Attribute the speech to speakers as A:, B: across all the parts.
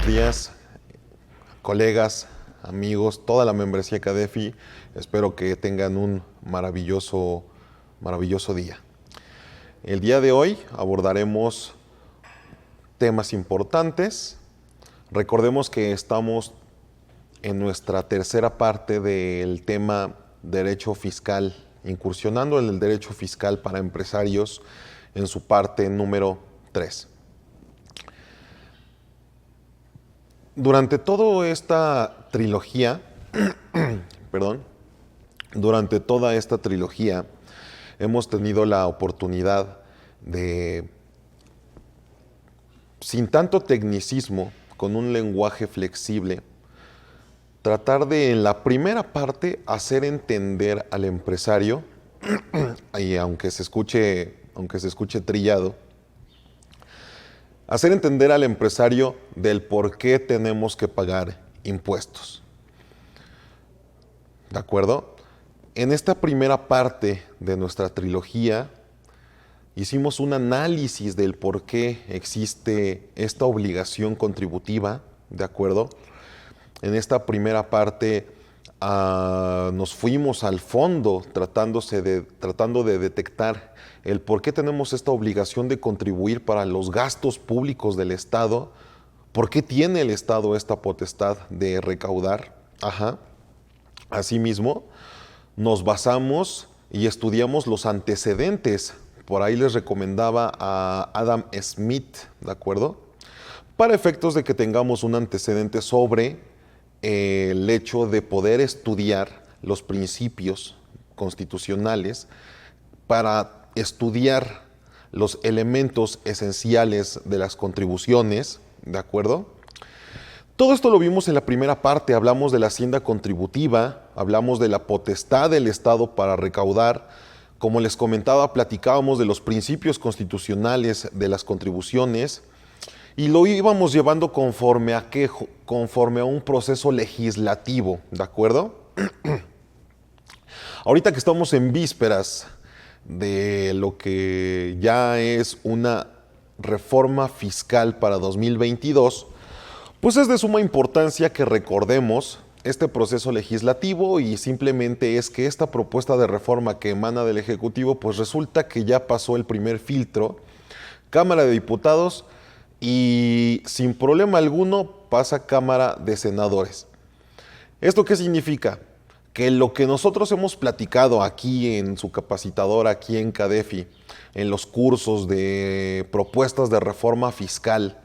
A: días, colegas, amigos, toda la membresía CADEFI. Espero que tengan un maravilloso día. El día de hoy abordaremos temas importantes. Recordemos que estamos en nuestra tercera parte del tema derecho fiscal, incursionando en el derecho fiscal para empresarios en su parte número 3. Durante toda esta trilogía, hemos tenido la oportunidad de, sin tanto tecnicismo, con un lenguaje flexible, tratar de, en la primera parte, hacer entender al empresario, y aunque se escuche trillado, hacer entender al empresario del por qué tenemos que pagar impuestos. ¿De acuerdo? En esta primera parte de nuestra trilogía hicimos un análisis del por qué existe esta obligación contributiva, ¿de acuerdo? En esta primera parte nos fuimos al fondo tratando de detectar el por qué tenemos esta obligación de contribuir para los gastos públicos del Estado, por qué tiene el Estado esta potestad de recaudar. Asimismo, nos basamos y estudiamos los antecedentes. Por ahí les recomendaba a Adam Smith, ¿de acuerdo? Para efectos de que tengamos un antecedente sobre el hecho de poder estudiar los principios constitucionales para estudiar los elementos esenciales de las contribuciones, ¿de acuerdo? Todo esto lo vimos en la primera parte. Hablamos de la hacienda contributiva, hablamos de la potestad del Estado para recaudar. Como les comentaba, platicábamos de los principios constitucionales de las contribuciones y lo íbamos llevando conforme a un proceso legislativo, ¿de acuerdo? Ahorita que estamos en vísperas de lo que ya es una reforma fiscal para 2022, pues es de suma importancia que recordemos este proceso legislativo, y simplemente es que esta propuesta de reforma que emana del Ejecutivo, pues resulta que ya pasó el primer filtro, Cámara de Diputados, y sin problema alguno pasa a Cámara de Senadores. ¿Esto qué significa? Que lo que nosotros hemos platicado aquí en su capacitadora, aquí en CADEFI, en los cursos de propuestas de reforma fiscal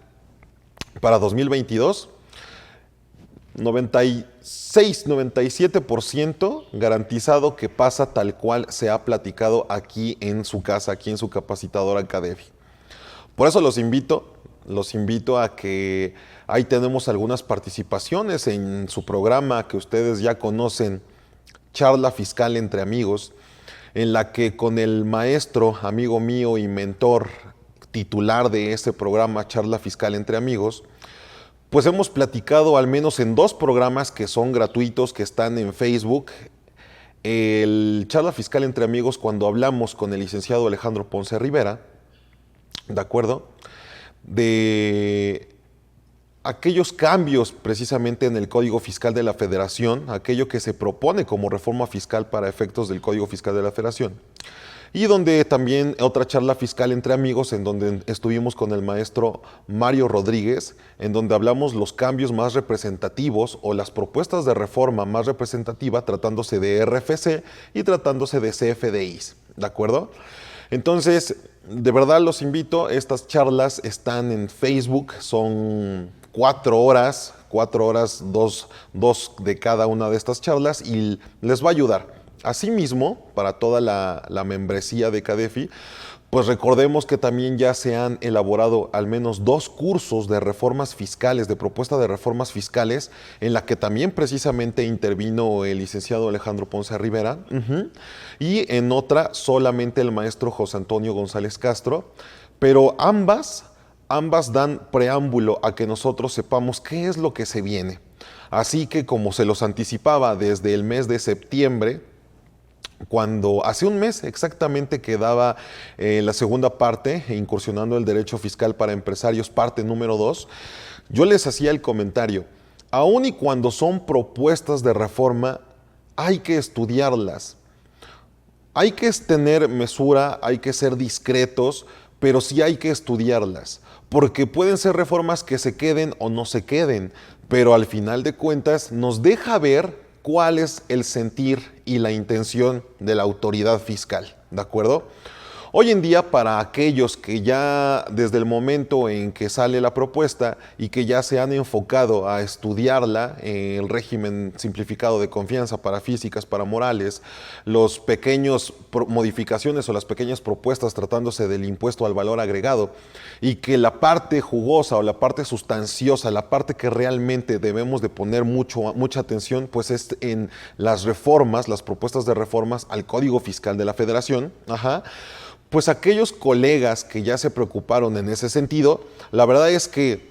A: para 2022, 96-97% garantizado que pasa tal cual se ha platicado aquí en su casa, aquí en su capacitadora CADEFI. Por eso los invito a que ahí tenemos algunas participaciones en su programa que ustedes ya conocen, Charla Fiscal entre Amigos, en la que con el maestro, amigo mío y mentor titular de este programa, Charla Fiscal entre Amigos, pues hemos platicado al menos en 2 programas que son gratuitos, que están en Facebook. El Charla Fiscal entre Amigos, cuando hablamos con el licenciado Alejandro Ponce Rivera, ¿de acuerdo?, de aquellos cambios precisamente en el Código Fiscal de la Federación, aquello que se propone como reforma fiscal para efectos del Código Fiscal de la Federación. Y donde también otra charla fiscal entre amigos, en donde estuvimos con el maestro Mario Rodríguez, en donde hablamos los cambios más representativos o las propuestas de reforma más representativa, tratándose de RFC y tratándose de CFDIs, ¿de acuerdo? Entonces, de verdad los invito. Estas charlas están en Facebook, son 4 horas, 2 de cada una de estas charlas, y les va a ayudar. Asimismo, para toda la membresía de CADEFI, pues recordemos que también ya se han elaborado al menos 2 cursos de reformas fiscales, de propuesta de reformas fiscales, en la que también precisamente intervino el licenciado Alejandro Ponce Rivera, y en otra solamente el maestro José Antonio González Castro, pero ambas dan preámbulo a que nosotros sepamos qué es lo que se viene. Así que, como se los anticipaba desde el mes de septiembre, cuando hace un mes exactamente quedaba la segunda parte, incursionando el derecho fiscal para empresarios, parte número 2, yo les hacía el comentario, aun y cuando son propuestas de reforma, hay que estudiarlas. Hay que tener mesura, hay que ser discretos, pero sí hay que estudiarlas, porque pueden ser reformas que se queden o no se queden, pero al final de cuentas nos deja ver cuál es el sentir y la intención de la autoridad fiscal, ¿de acuerdo? Hoy en día, para aquellos que ya desde el momento en que sale la propuesta y que ya se han enfocado a estudiarla, el régimen simplificado de confianza para físicas, para morales, los pequeños modificaciones o las pequeñas propuestas tratándose del impuesto al valor agregado, y que la parte jugosa o la parte sustanciosa, la parte que realmente debemos de poner mucha atención, pues es en las reformas, las propuestas de reformas al Código Fiscal de la Federación, pues aquellos colegas que ya se preocuparon en ese sentido, la verdad es que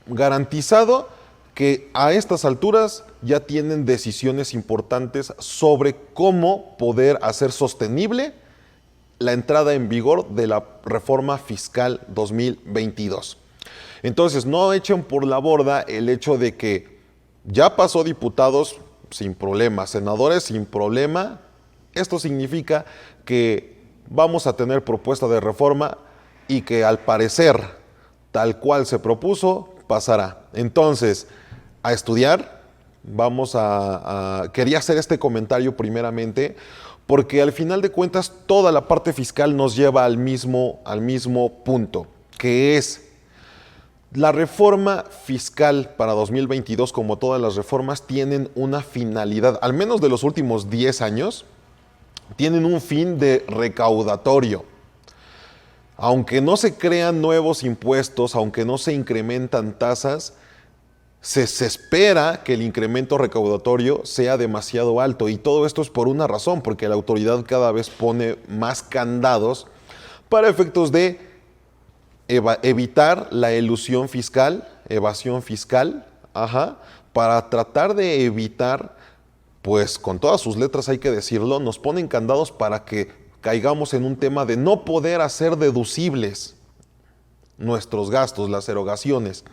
A: garantizado que a estas alturas ya tienen decisiones importantes sobre cómo poder hacer sostenible la entrada en vigor de la reforma fiscal 2022. Entonces, no echen por la borda el hecho de que ya pasó diputados sin problema, senadores sin problema. Esto significa que vamos a tener propuesta de reforma y que al parecer, tal cual se propuso, pasará. Entonces, a estudiar, quería hacer este comentario primeramente, porque al final de cuentas toda la parte fiscal nos lleva al mismo punto, que es la reforma fiscal para 2022, como todas las reformas, tienen una finalidad, al menos de los últimos 10 años, tienen un fin de recaudatorio. Aunque no se crean nuevos impuestos, aunque no se incrementan tasas, se espera que el incremento recaudatorio sea demasiado alto. Y todo esto es por una razón, porque la autoridad cada vez pone más candados para efectos de evitar la elusión fiscal, evasión fiscal, para tratar de evitar, pues con todas sus letras hay que decirlo, nos ponen candados para que caigamos en un tema de no poder hacer deducibles nuestros gastos, las erogaciones.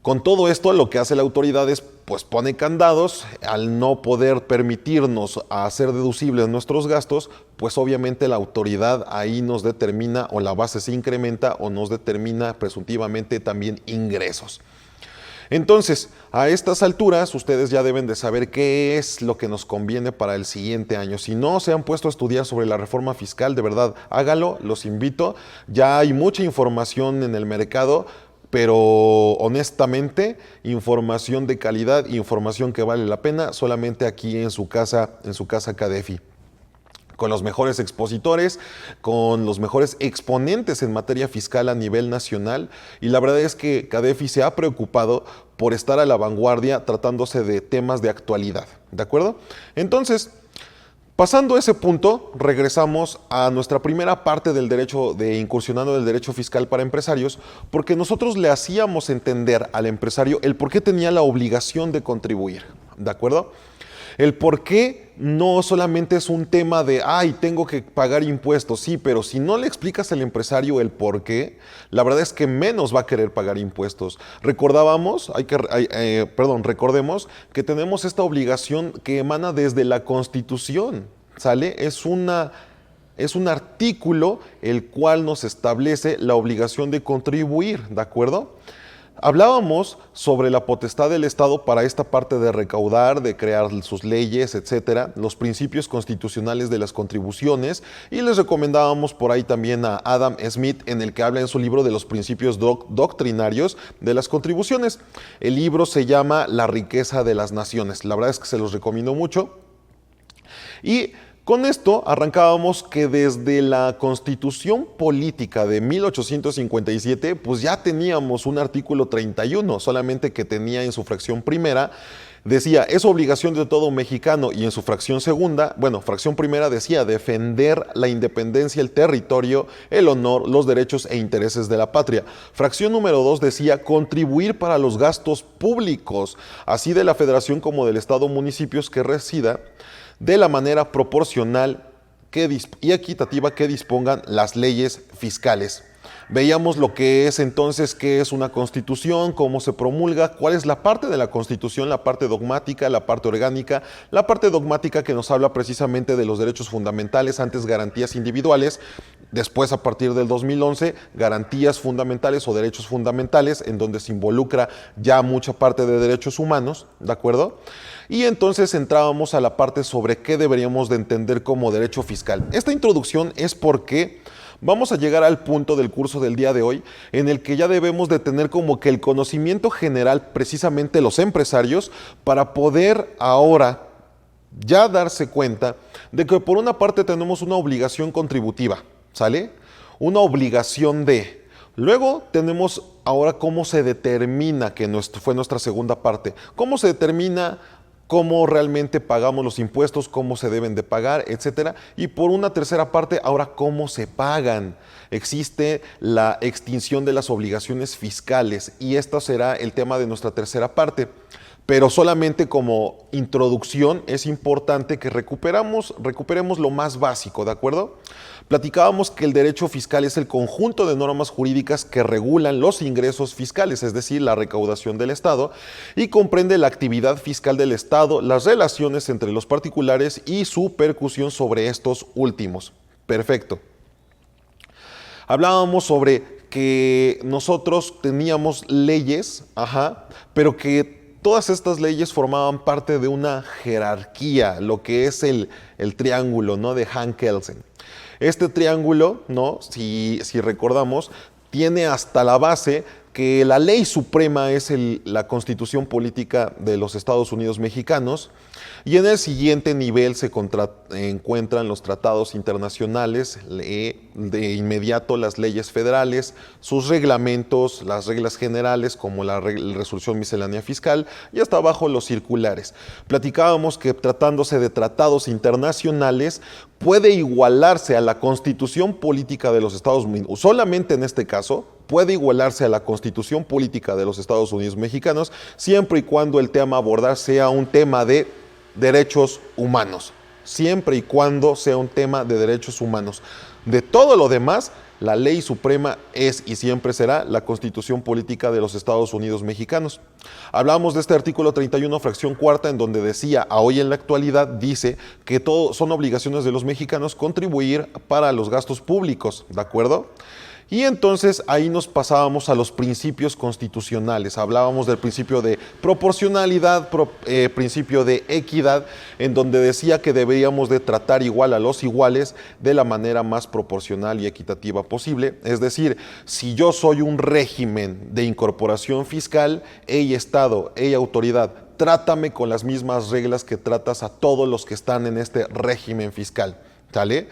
A: Con todo esto, lo que hace la autoridad es, pues pone candados, al no poder permitirnos hacer deducibles nuestros gastos, pues obviamente la autoridad ahí nos determina, o la base se incrementa, o nos determina presuntivamente también ingresos. Entonces, a estas alturas, ustedes ya deben de saber qué es lo que nos conviene para el siguiente año. Si no se han puesto a estudiar sobre la reforma fiscal, de verdad, hágalo, los invito. Ya hay mucha información en el mercado, pero honestamente, información de calidad, información que vale la pena, solamente aquí en su casa CADEFI. Con los mejores expositores, con los mejores exponentes en materia fiscal a nivel nacional, y la verdad es que CADEFI se ha preocupado por estar a la vanguardia tratándose de temas de actualidad, ¿de acuerdo? Entonces, pasando ese punto, regresamos a nuestra primera parte del derecho, de incursionando en el derecho fiscal para empresarios, porque nosotros le hacíamos entender al empresario el por qué tenía la obligación de contribuir, ¿de acuerdo? El por qué no solamente es un tema de, tengo que pagar impuestos, sí, pero si no le explicas al empresario el por qué, la verdad es que menos va a querer pagar impuestos. Recordemos que tenemos esta obligación que emana desde la Constitución, ¿sale? Es un artículo el cual nos establece la obligación de contribuir, ¿de acuerdo? Hablábamos sobre la potestad del Estado para esta parte de recaudar, de crear sus leyes, etcétera, los principios constitucionales de las contribuciones, y les recomendábamos por ahí también a Adam Smith, en el que habla en su libro de los principios doctrinarios de las contribuciones. El libro se llama La riqueza de las naciones. La verdad es que se los recomiendo mucho. Y con esto arrancábamos que desde la Constitución Política de 1857, pues ya teníamos un artículo 31, solamente que tenía en su fracción primera, decía, es obligación de todo mexicano, y en su fracción segunda, fracción primera decía, defender la independencia, el territorio, el honor, los derechos e intereses de la patria. Fracción número 2 decía, contribuir para los gastos públicos, así de la Federación como del Estado o municipios que resida, de la manera proporcional y equitativa que dispongan las leyes fiscales. Veíamos lo que es entonces, qué es una constitución, cómo se promulga, cuál es la parte de la constitución, la parte dogmática, la parte orgánica, la parte dogmática que nos habla precisamente de los derechos fundamentales, antes garantías individuales, después a partir del 2011 garantías fundamentales o derechos fundamentales, en donde se involucra ya mucha parte de derechos humanos, ¿de acuerdo? Y entonces entrábamos a la parte sobre qué deberíamos de entender como derecho fiscal. Esta introducción es porque vamos a llegar al punto del curso del día de hoy en el que ya debemos de tener como que el conocimiento general, precisamente los empresarios, para poder ahora ya darse cuenta de que por una parte tenemos una obligación contributiva, ¿sale? Una obligación de... Luego tenemos ahora cómo se determina, que fue nuestra segunda parte, cómo se determina cómo realmente pagamos los impuestos, cómo se deben de pagar, etcétera. Y por una tercera parte, ahora cómo se pagan. Existe la extinción de las obligaciones fiscales y esto será el tema de nuestra tercera parte. Pero solamente como introducción es importante que recuperemos lo más básico, ¿de acuerdo? Platicábamos que el derecho fiscal es el conjunto de normas jurídicas que regulan los ingresos fiscales, es decir, la recaudación del Estado, y comprende la actividad fiscal del Estado, las relaciones entre los particulares y su percusión sobre estos últimos. Perfecto. Hablábamos sobre que nosotros teníamos leyes, pero que todas estas leyes formaban parte de una jerarquía, lo que es el triángulo, ¿no?, de Hank Kelsen. Este triángulo, ¿no?, si recordamos, tiene hasta la base que la ley suprema es la Constitución Política de los Estados Unidos Mexicanos, y en el siguiente nivel se encuentran los tratados internacionales, de inmediato las leyes federales, sus reglamentos, las reglas generales como la resolución miscelánea fiscal, y hasta abajo los circulares. Platicábamos que tratándose de tratados internacionales puede igualarse a la Constitución Política de los Estados Unidos, solamente en este caso, puede igualarse a la Constitución Política de los Estados Unidos Mexicanos, siempre y cuando el tema a abordar sea un tema de derechos humanos. Siempre y cuando sea un tema de derechos humanos. De todo lo demás, la ley suprema es y siempre será la Constitución Política de los Estados Unidos Mexicanos. Hablamos de este artículo 31, fracción cuarta, en donde decía, a hoy en la actualidad, dice que todo son obligaciones de los mexicanos contribuir para los gastos públicos, ¿de acuerdo? Y entonces ahí nos pasábamos a los principios constitucionales. Hablábamos del principio de proporcionalidad, principio de equidad, en donde decía que deberíamos de tratar igual a los iguales de la manera más proporcional y equitativa posible. Es decir, si yo soy un régimen de incorporación fiscal, hey Estado, hey autoridad, trátame con las mismas reglas que tratas a todos los que están en este régimen fiscal, ¿sale?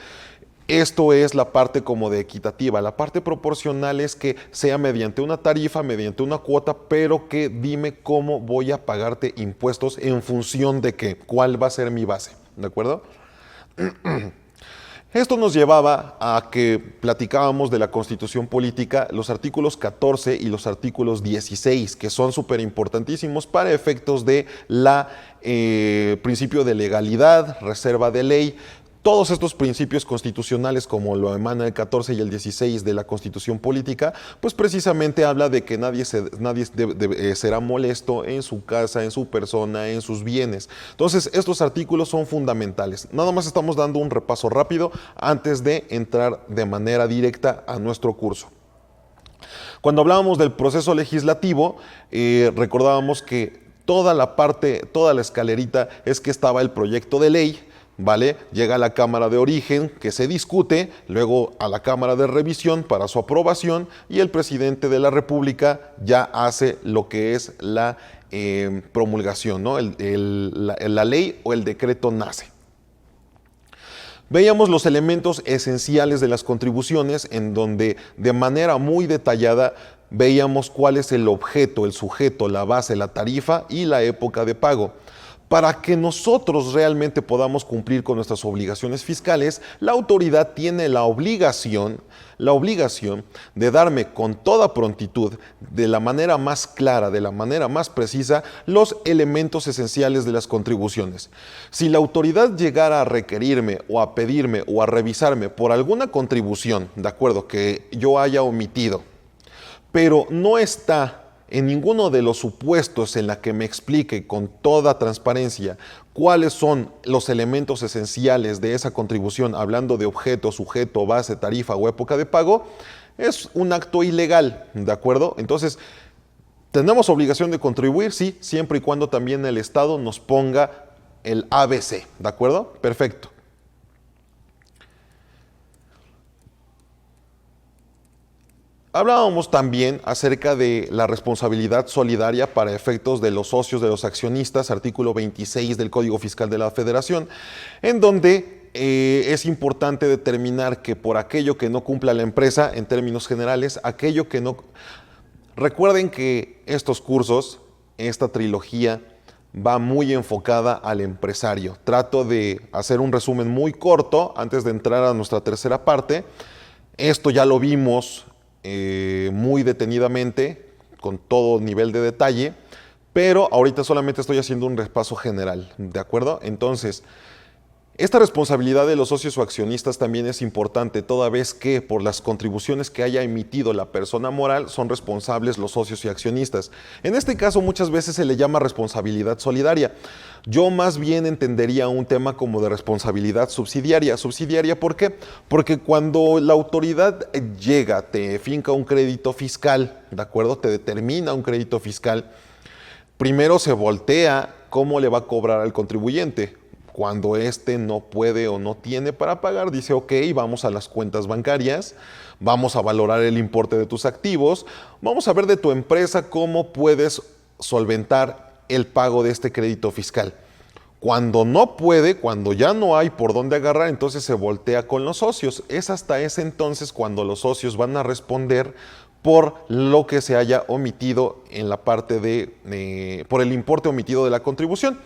A: Esto es la parte como de equitativa. La parte proporcional es que sea mediante una tarifa, mediante una cuota, pero que dime cómo voy a pagarte impuestos en función de qué, cuál va a ser mi base, ¿de acuerdo? Esto nos llevaba a que platicábamos de la Constitución Política, los artículos 14 y los artículos 16, que son súper importantísimos para efectos de la principio de legalidad, reserva de ley. Todos estos principios constitucionales, como lo emana el 14 y el 16 de la Constitución Política, pues precisamente habla de que nadie será molesto en su casa, en su persona, en sus bienes. Entonces, estos artículos son fundamentales. Nada más estamos dando un repaso rápido antes de entrar de manera directa a nuestro curso. Cuando hablábamos del proceso legislativo, recordábamos que toda la escalerita es que estaba el proyecto de ley, ¿vale? Llega a la Cámara de Origen, que se discute, luego a la Cámara de Revisión para su aprobación, y el presidente de la República ya hace lo que es la promulgación, ¿no? La ley o el decreto nace. Veíamos los elementos esenciales de las contribuciones, en donde de manera muy detallada veíamos cuál es el objeto, el sujeto, la base, la tarifa y la época de pago. Para que nosotros realmente podamos cumplir con nuestras obligaciones fiscales, la autoridad tiene la obligación de darme con toda prontitud, de la manera más clara, de la manera más precisa, los elementos esenciales de las contribuciones. Si la autoridad llegara a requerirme o a pedirme o a revisarme por alguna contribución, de acuerdo, que yo haya omitido, pero no está en ninguno de los supuestos en la que me explique con toda transparencia cuáles son los elementos esenciales de esa contribución, hablando de objeto, sujeto, base, tarifa o época de pago, es un acto ilegal, ¿de acuerdo? Entonces, ¿tenemos obligación de contribuir? Sí, siempre y cuando también el Estado nos ponga el ABC, ¿de acuerdo? Perfecto. Hablábamos también acerca de la responsabilidad solidaria para efectos de los socios de los accionistas, artículo 26 del Código Fiscal de la Federación, en donde es importante determinar que por aquello que no cumpla la empresa, en términos generales, aquello que no... Recuerden que estos cursos, esta trilogía, va muy enfocada al empresario. Trato de hacer un resumen muy corto antes de entrar a nuestra tercera parte. Esto ya lo vimos muy detenidamente, con todo nivel de detalle, pero ahorita solamente estoy haciendo un repaso general, ¿de acuerdo? Entonces, esta responsabilidad de los socios o accionistas también es importante, toda vez que por las contribuciones que haya emitido la persona moral son responsables los socios y accionistas. En este caso muchas veces se le llama responsabilidad solidaria. Yo más bien entendería un tema como de responsabilidad subsidiaria. ¿Subsidiaria por qué? Porque cuando la autoridad llega, te finca un crédito fiscal, ¿de acuerdo? Te determina un crédito fiscal, primero se voltea cómo le va a cobrar al contribuyente. Cuando éste no puede o no tiene para pagar, dice, ok, vamos a las cuentas bancarias, vamos a valorar el importe de tus activos, vamos a ver de tu empresa cómo puedes solventar el pago de este crédito fiscal. Cuando no puede, cuando ya no hay por dónde agarrar, entonces se voltea con los socios. Es hasta ese entonces cuando los socios van a responder por lo que se haya omitido en la parte por el importe omitido de la contribución.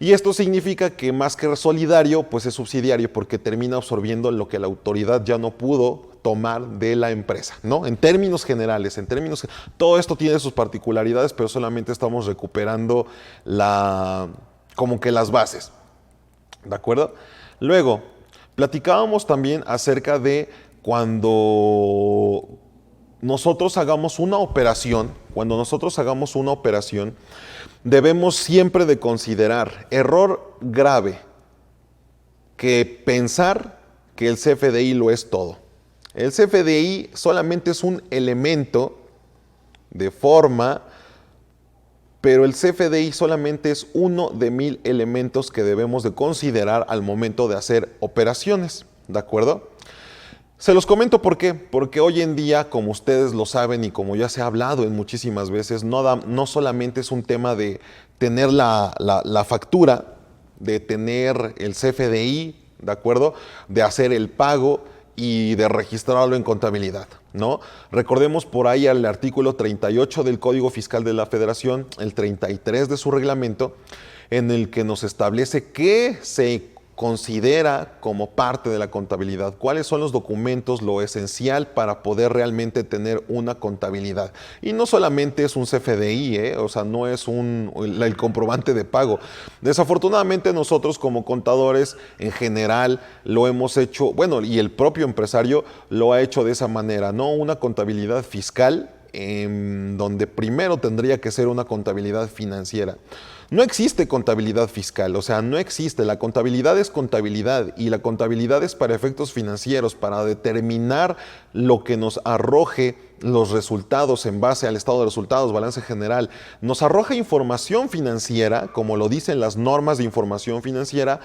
A: Y esto significa que más que solidario, pues es subsidiario, porque termina absorbiendo lo que la autoridad ya no pudo tomar de la empresa, ¿no? En términos generales, todo esto tiene sus particularidades, pero solamente estamos recuperando como que las bases, ¿de acuerdo? Luego, platicábamos también acerca de cuando nosotros hagamos una operación, debemos siempre de considerar error grave que pensar que el CFDI lo es todo. El CFDI solamente es un elemento de forma, pero el CFDI solamente es uno de 1000 elementos que debemos de considerar al momento de hacer operaciones, ¿de acuerdo? Se los comento por qué, porque hoy en día, como ustedes lo saben y como ya se ha hablado en muchísimas veces, no solamente es un tema de tener la factura, de tener el CFDI, ¿de acuerdo? De hacer el pago y de registrarlo en contabilidad, ¿no? Recordemos por ahí el artículo 38 del Código Fiscal de la Federación, el 33 de su reglamento, en el que nos establece qué se considera como parte de la contabilidad, cuáles son los documentos, lo esencial para poder realmente tener una contabilidad. Y no solamente es un CFDI, o sea, no es el comprobante de pago. Desafortunadamente nosotros como contadores en general lo hemos hecho, bueno, y el propio empresario lo ha hecho de esa manera, ¿no? Una contabilidad fiscal donde primero tendría que ser una contabilidad financiera. No existe contabilidad fiscal, o sea, no existe. La contabilidad es contabilidad y la contabilidad es para efectos financieros, para determinar lo que nos arroje los resultados en base al estado de resultados, balance general. Nos arroja información financiera, como lo dicen las normas de información financiera,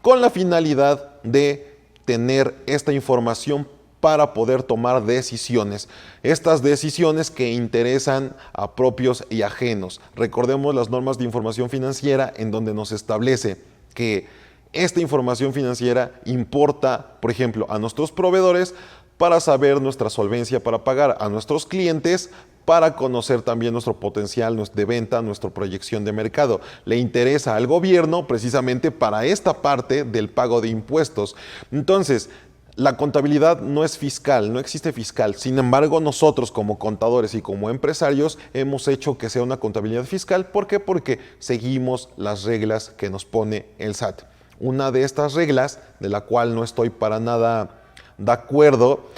A: con la finalidad de tener esta información para poder tomar decisiones. Estas decisiones que interesan a propios y ajenos. Recordemos las normas de información financiera en donde nos establece que esta información financiera importa, por ejemplo, a nuestros proveedores para saber nuestra solvencia para pagar, a nuestros clientes para conocer también nuestro potencial de venta, nuestra proyección de mercado. Le interesa al gobierno precisamente para esta parte del pago de impuestos. Entonces, la contabilidad no es fiscal, no existe fiscal. Sin embargo, nosotros como contadores y como empresarios hemos hecho que sea una contabilidad fiscal. ¿Por qué? Porque seguimos las reglas que nos pone el SAT. Una de estas reglas, de la cual no estoy para nada de acuerdo,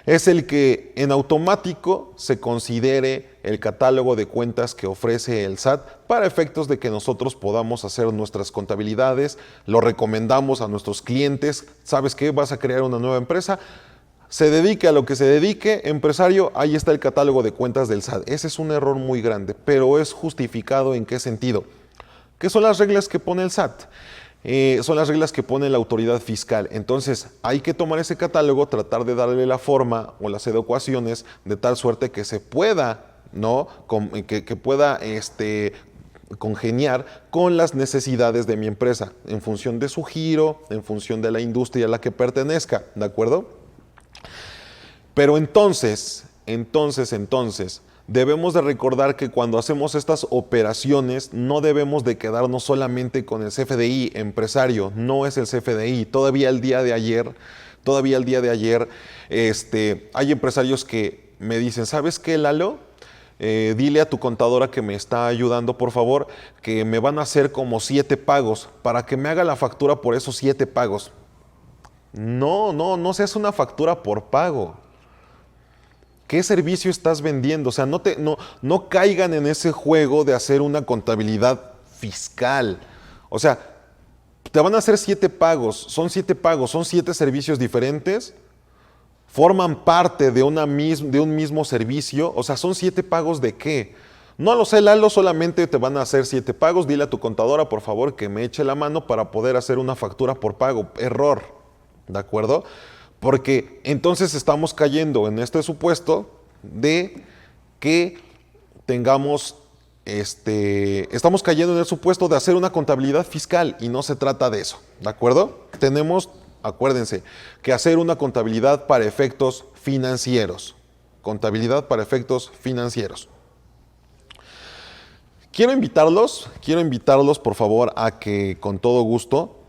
A: es el que en automático se considere el catálogo de cuentas que ofrece el SAT para efectos de que nosotros podamos hacer nuestras contabilidades. Lo recomendamos a nuestros clientes. ¿Sabes qué? Vas a crear una nueva empresa. Se dedique a lo que se dedique, empresario, ahí está el catálogo de cuentas del SAT. Ese es un error muy grande, pero es justificado. ¿En qué sentido? ¿Qué son las reglas que pone el SAT? Son las reglas que pone la autoridad fiscal. Entonces hay que tomar ese catálogo, tratar de darle la forma o las adecuaciones de tal suerte que se pueda, ¿no? Que pueda congeniar con las necesidades de mi empresa, en función de su giro, en función de la industria a la que pertenezca, ¿de acuerdo? Pero entonces, debemos de recordar que cuando hacemos estas operaciones no debemos de quedarnos solamente con el CFDI empresario, no es el CFDI. Todavía el día de ayer, hay empresarios que me dicen, ¿sabes qué, Lalo? Dile a tu contadora que me está ayudando, por favor, que me van a hacer como 7 pagos para que me haga la factura por esos 7 pagos. No se hace una factura por pago. ¿Qué servicio estás vendiendo? O sea, no caigan en ese juego de hacer una contabilidad fiscal. O sea, te van a hacer 7 pagos, son 7 servicios diferentes, forman parte de un mismo servicio. O sea, ¿son 7 pagos de qué? No lo sé, Lalo, solamente te van a hacer 7 pagos. Dile a tu contadora, por favor, que me eche la mano para poder hacer una factura por pago. Error, ¿de acuerdo? Porque entonces estamos cayendo en este supuesto de que estamos cayendo en el supuesto de hacer una contabilidad fiscal y no se trata de eso, ¿de acuerdo? Tenemos, acuérdense, que hacer una contabilidad para efectos financieros. Contabilidad para efectos financieros. Quiero invitarlos, por favor, a que con todo gusto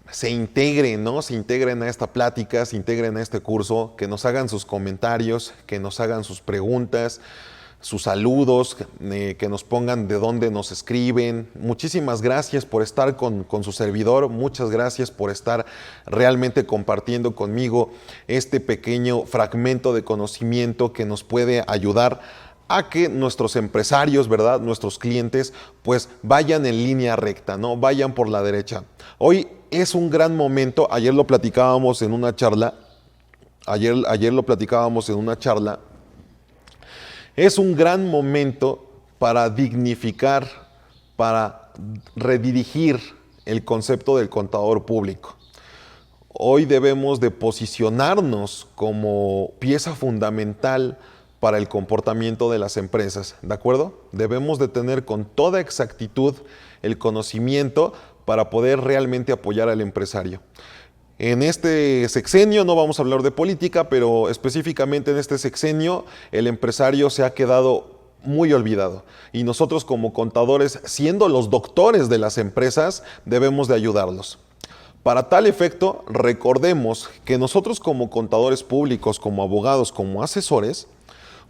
A: se integren, ¿no? Se integren a esta plática, se integren a este curso, que nos hagan sus comentarios, que nos hagan sus preguntas, sus saludos, que nos pongan de dónde nos escriben. Muchísimas gracias por estar con su servidor, muchas gracias por estar realmente compartiendo conmigo este pequeño fragmento de conocimiento que nos puede ayudar a que nuestros empresarios, ¿verdad? Nuestros clientes, pues vayan en línea recta, ¿no? Vayan por la derecha. Hoy es un gran momento, ayer lo platicábamos en una charla, es un gran momento para dignificar, para redirigir el concepto del contador público. Hoy debemos de posicionarnos como pieza fundamental para el comportamiento de las empresas, ¿de acuerdo? Debemos de tener con toda exactitud el conocimiento para poder realmente apoyar al empresario. En este sexenio, no vamos a hablar de política, pero específicamente en este sexenio, el empresario se ha quedado muy olvidado. Y nosotros como contadores, siendo los doctores de las empresas, debemos de ayudarlos. Para tal efecto, recordemos que nosotros como contadores públicos, como abogados, como asesores,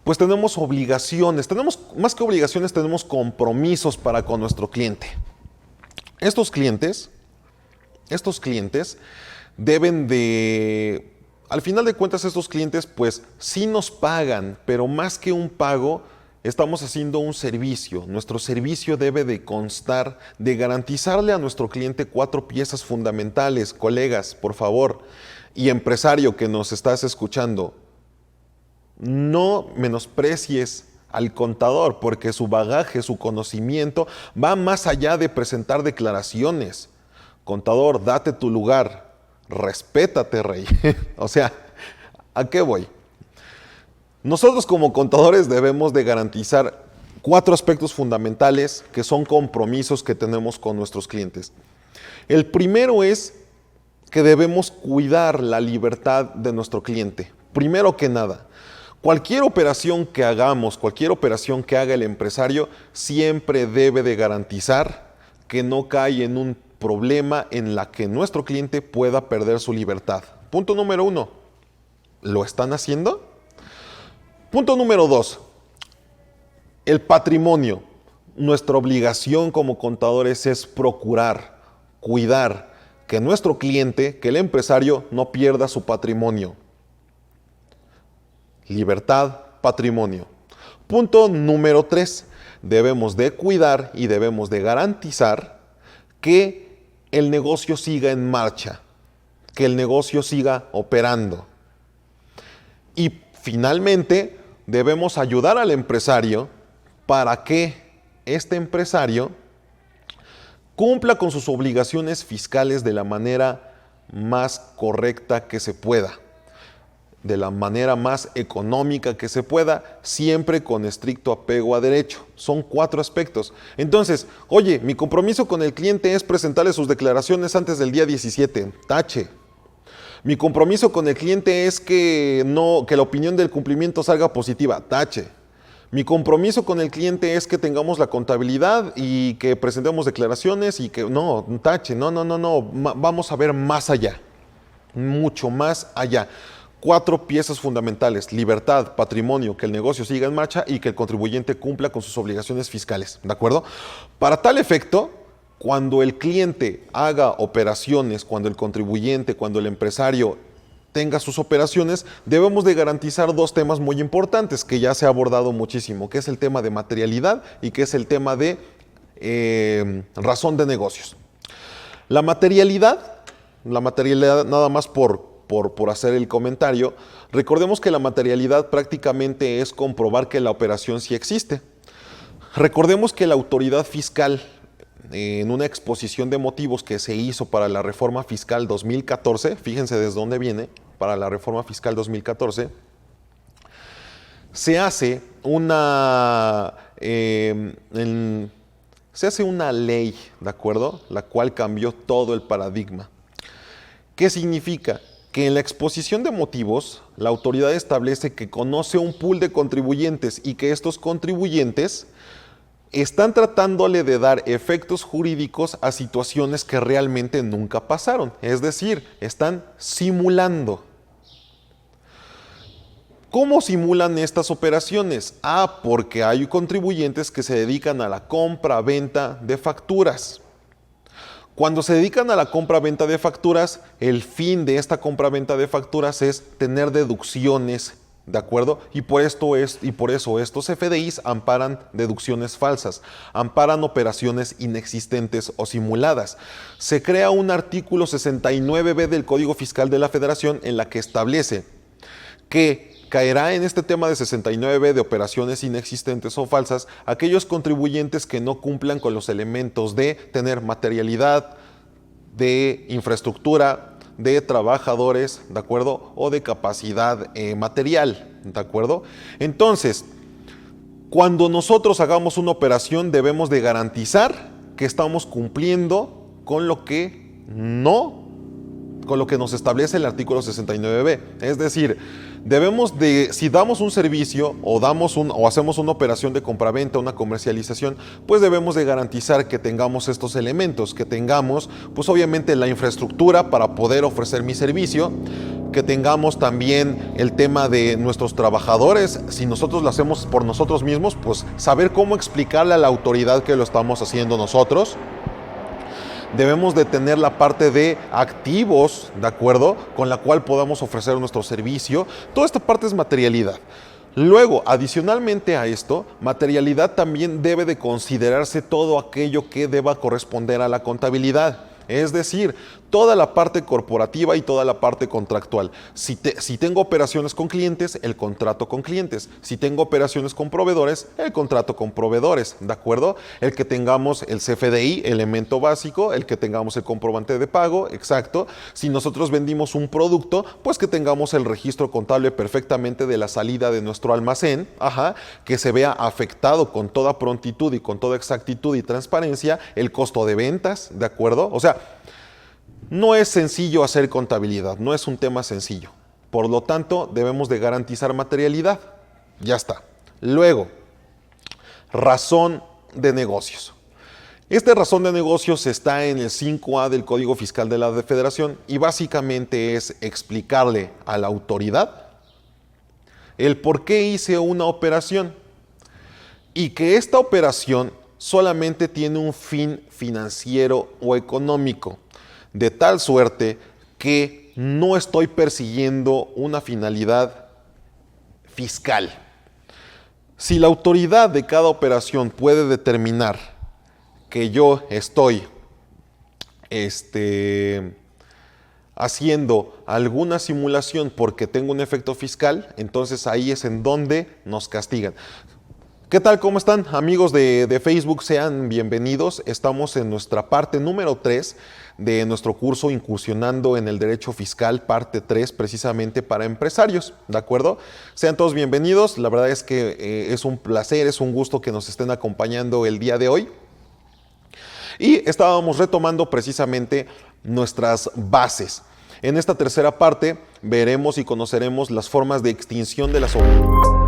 A: pues tenemos obligaciones, más que obligaciones, tenemos compromisos para con nuestro cliente. Estos clientes deben de, al final de cuentas, estos clientes pues sí nos pagan, pero más que un pago, estamos haciendo un servicio. Nuestro servicio debe de constar de garantizarle a nuestro cliente 4 piezas fundamentales. Colegas, por favor, y empresario que nos estás escuchando, no menosprecies al contador, porque su bagaje, su conocimiento va más allá de presentar declaraciones. Contador, date tu lugar, respétate, rey. O sea, ¿a qué voy? Nosotros como contadores debemos de garantizar 4 aspectos fundamentales que son compromisos que tenemos con nuestros clientes. El primero es que debemos cuidar la libertad de nuestro cliente. Primero que nada, Cualquier operación que hagamos, cualquier operación que haga el empresario, siempre debe de garantizar que no cae en un problema en la que nuestro cliente pueda perder su libertad. Punto número 1, ¿lo están haciendo? Punto número 2, el patrimonio. Nuestra obligación como contadores es procurar, cuidar que nuestro cliente, que el empresario no pierda su patrimonio. Libertad, patrimonio. Punto número 3, debemos de cuidar y debemos de garantizar que el negocio siga en marcha, que el negocio siga operando. Y finalmente, debemos ayudar al empresario para que este empresario cumpla con sus obligaciones fiscales de la manera más correcta que se pueda, de la manera más económica que se pueda, siempre con estricto apego a derecho. Son 4 aspectos. Entonces, oye, mi compromiso con el cliente es presentarle sus declaraciones antes del día 17. Tache. Mi compromiso con el cliente es que la opinión del cumplimiento salga positiva. Tache. Mi compromiso con el cliente es que tengamos la contabilidad y que presentemos declaraciones y que no, tache, no, vamos a ver más allá, mucho más allá. 4 piezas fundamentales: libertad, patrimonio, que el negocio siga en marcha y que el contribuyente cumpla con sus obligaciones fiscales, ¿de acuerdo? Para tal efecto, cuando el cliente haga operaciones, cuando el contribuyente, cuando el empresario tenga sus operaciones, debemos de garantizar 2 temas muy importantes que ya se ha abordado muchísimo, que es el tema de materialidad y que es el tema de razón de negocios. La materialidad nada más por hacer el comentario, recordemos que la materialidad prácticamente es comprobar que la operación sí existe. Recordemos que la autoridad fiscal, en una exposición de motivos que se hizo para la reforma fiscal 2014, fíjense desde dónde viene, para la reforma fiscal 2014, se hace una ley, ¿de acuerdo? La cual cambió todo el paradigma. ¿Qué significa? Que en la exposición de motivos, la autoridad establece que conoce un pool de contribuyentes y que estos contribuyentes están tratándole de dar efectos jurídicos a situaciones que realmente nunca pasaron. Es decir, están simulando. ¿Cómo simulan estas operaciones? Porque hay contribuyentes que se dedican a la compra-venta de facturas. Cuando se dedican a la compra-venta de facturas, el fin de esta compra-venta de facturas es tener deducciones, ¿de acuerdo? Y por eso estos FDIs amparan deducciones falsas, amparan operaciones inexistentes o simuladas. Se crea un artículo 69b del Código Fiscal de la Federación en la que establece que caerá en este tema de 69b de operaciones inexistentes o falsas aquellos contribuyentes que no cumplan con los elementos de tener materialidad, de infraestructura, de trabajadores, ¿de acuerdo? O de capacidad material, ¿de acuerdo? Entonces, cuando nosotros hagamos una operación debemos de garantizar que estamos cumpliendo con lo que nos establece el artículo 69b. Es decir, si damos un servicio o hacemos una operación de compraventa, una comercialización, pues debemos de garantizar que tengamos estos elementos, que tengamos, pues obviamente la infraestructura para poder ofrecer mi servicio, que tengamos también el tema de nuestros trabajadores. Si nosotros lo hacemos por nosotros mismos, pues saber cómo explicarle a la autoridad que lo estamos haciendo nosotros. Debemos de tener la parte de activos, ¿de acuerdo? Con la cual podamos ofrecer nuestro servicio. Toda esta parte es materialidad. Luego, adicionalmente a esto, materialidad también debe de considerarse todo aquello que deba corresponder a la contabilidad. Es decir, toda la parte corporativa y toda la parte contractual. Si tengo operaciones con clientes, el contrato con clientes. Si tengo operaciones con proveedores, el contrato con proveedores, ¿de acuerdo? El que tengamos el CFDI, elemento básico, el que tengamos el comprobante de pago, exacto. Si nosotros vendimos un producto, pues que tengamos el registro contable perfectamente de la salida de nuestro almacén, que se vea afectado con toda prontitud y con toda exactitud y transparencia el costo de ventas, ¿de acuerdo? O sea, no es sencillo hacer contabilidad, no es un tema sencillo. Por lo tanto, debemos de garantizar materialidad. Ya está. Luego, razón de negocios. Esta razón de negocios está en el 5A del Código Fiscal de la Federación y básicamente es explicarle a la autoridad el por qué hice una operación y que esta operación solamente tiene un fin financiero o económico, de tal suerte que no estoy persiguiendo una finalidad fiscal. Si la autoridad de cada operación puede determinar que yo estoy haciendo alguna simulación porque tengo un efecto fiscal, entonces ahí es en donde nos castigan. ¿Qué tal? ¿Cómo están? Amigos de Facebook, sean bienvenidos. Estamos en nuestra parte número 3 de nuestro curso Incursionando en el Derecho Fiscal, parte 3, precisamente para empresarios, ¿de acuerdo? Sean todos bienvenidos. La verdad es que es un placer, es un gusto que nos estén acompañando el día de hoy. Y estábamos retomando precisamente nuestras bases. En esta tercera parte veremos y conoceremos las formas de extinción de las obligaciones.